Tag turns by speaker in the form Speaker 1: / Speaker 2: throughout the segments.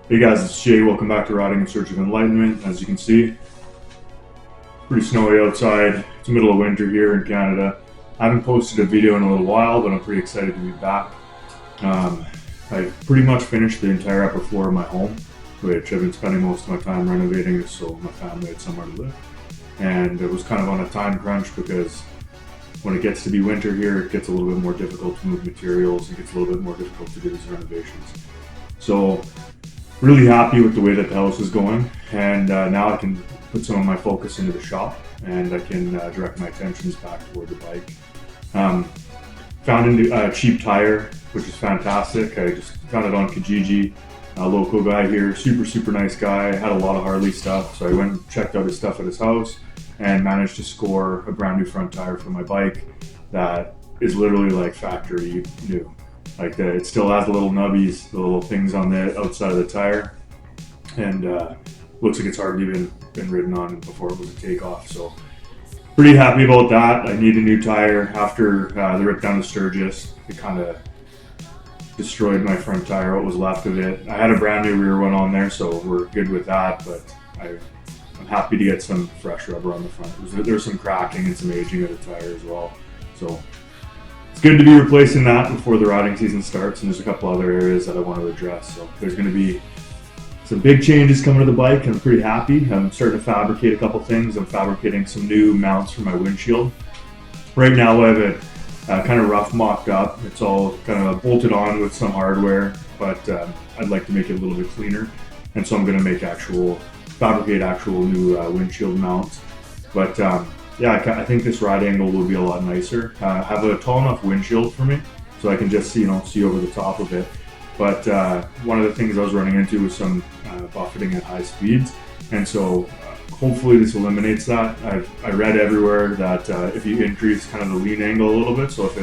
Speaker 1: Hey guys, it's Jay. Welcome back to Riding in Search of Enlightenment. As you can see, pretty snowy outside. It's the middle of winter here in Canada. I haven't posted a video in a little while, but I'm pretty excited to be back. I've pretty much finished the entire upper floor of my home, which I've been spending most of my time renovating just so my family had somewhere to live. And it was kind of on a time crunch because when it gets to be winter here, it gets a little bit more difficult to move materials. It gets a little bit more difficult to do these renovations. So really happy with the way that the house is going, and now I can put some of my focus into the shop, and I can direct my attentions back toward the bike. Found a cheap tire, which is fantastic. I just found it on Kijiji. A local guy here, super nice guy, had a lot of Harley stuff, so I went and checked out his stuff at his house and managed to score a brand new front tire for my bike that is literally like factory new. Like it still has the little nubbies, the little things on the outside of the tire, and looks like it's hardly been ridden on before it was a takeoff. So pretty happy about that. I need a new tire after they ripped down the Sturgis. It kind of destroyed my front tire, what was left of it. I had a brand new rear one on there, so we're good with that, but I'm happy to get some fresh rubber on the front. There's some cracking and some aging of the tire as well. So it's good to be replacing that before the riding season starts, and there's a couple other areas that I want to address. So there's going to be some big changes coming to the bike, and I'm pretty happy. I'm starting to fabricate a couple things. I'm fabricating some new mounts for my windshield. Right now I have it kind of rough mocked up. It's all kind of bolted on with some hardware, but I'd like to make it a little bit cleaner, and so I'm going to fabricate actual new windshield mounts. But yeah, I think this ride angle will be a lot nicer. Have a tall enough windshield for me, so I can just see over the top of it. But one of the things I was running into was some buffeting at high speeds, and so hopefully this eliminates that. I read everywhere that if you increase kind of the lean angle a little bit, so if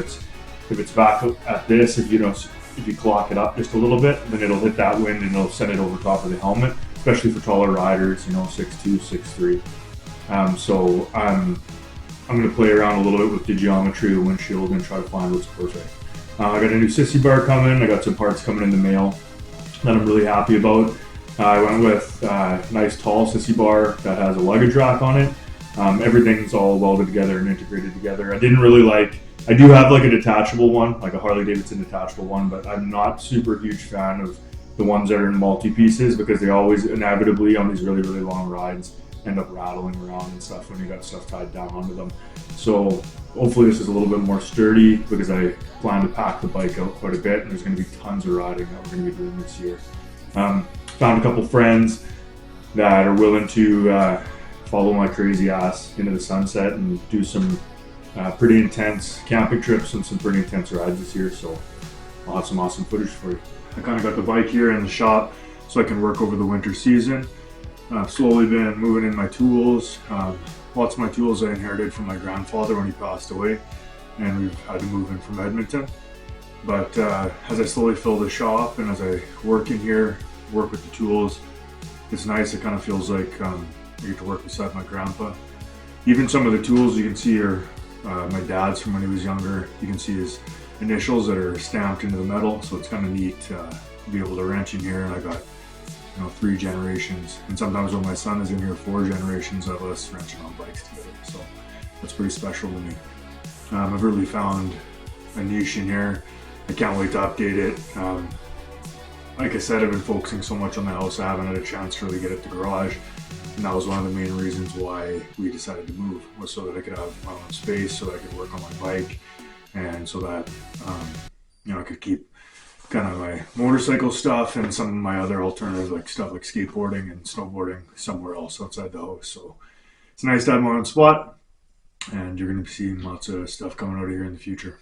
Speaker 1: it's back at this, if you clock it up just a little bit, then it'll hit that wind and it'll send it over top of the helmet, especially for taller riders, 6'2", 6'3". So I'm going to play around a little bit with the geometry of the windshield and try to find what's perfect. I got a new sissy bar coming. I got some parts coming in the mail that I'm really happy about. I went with a nice tall sissy bar that has a luggage rack on it. Everything's all welded together and integrated together. I do have like a detachable one, like a Harley Davidson detachable one, but I'm not super huge fan of the ones that are in multi-pieces because they always inevitably on these really long rides end up rattling around and stuff when you got stuff tied down onto them. So hopefully this is a little bit more sturdy because I plan to pack the bike out quite a bit, and there's going to be tons of riding that we're going to be doing this year. Found a couple friends that are willing to follow my crazy ass into the sunset and do some pretty intense camping trips and some pretty intense rides this year, so I'll have some awesome footage for you. I kind of got the bike here in the shop so I can work over the winter season. I've slowly been moving in my tools. Lots of my tools I inherited from my grandfather when he passed away, and we've had to move in from Edmonton. But as I slowly fill the shop and as I work in here, work with the tools, it's nice. It kind of feels like I get to work beside my grandpa. Even some of the tools you can see are my dad's from when he was younger. You can see his initials that are stamped into the metal, so it's kind of neat to be able to wrench in here. And I got 3 generations, and sometimes when my son is in here, 4 generations of us wrenching on bikes together. So that's pretty special to me. I've really found a niche in here. I can't wait to update it. Like I said, I've been focusing so much on the house, I haven't had a chance to really get at the garage. And that was one of the main reasons why we decided to move, was so that I could have my own space, so that I could work on my bike, and so that I could keep kind of my motorcycle stuff and some of my other alternatives, like stuff like skateboarding and snowboarding, somewhere else outside the house. So it's nice to have my own spot, and you're going to be seeing lots of stuff coming out of here in the future.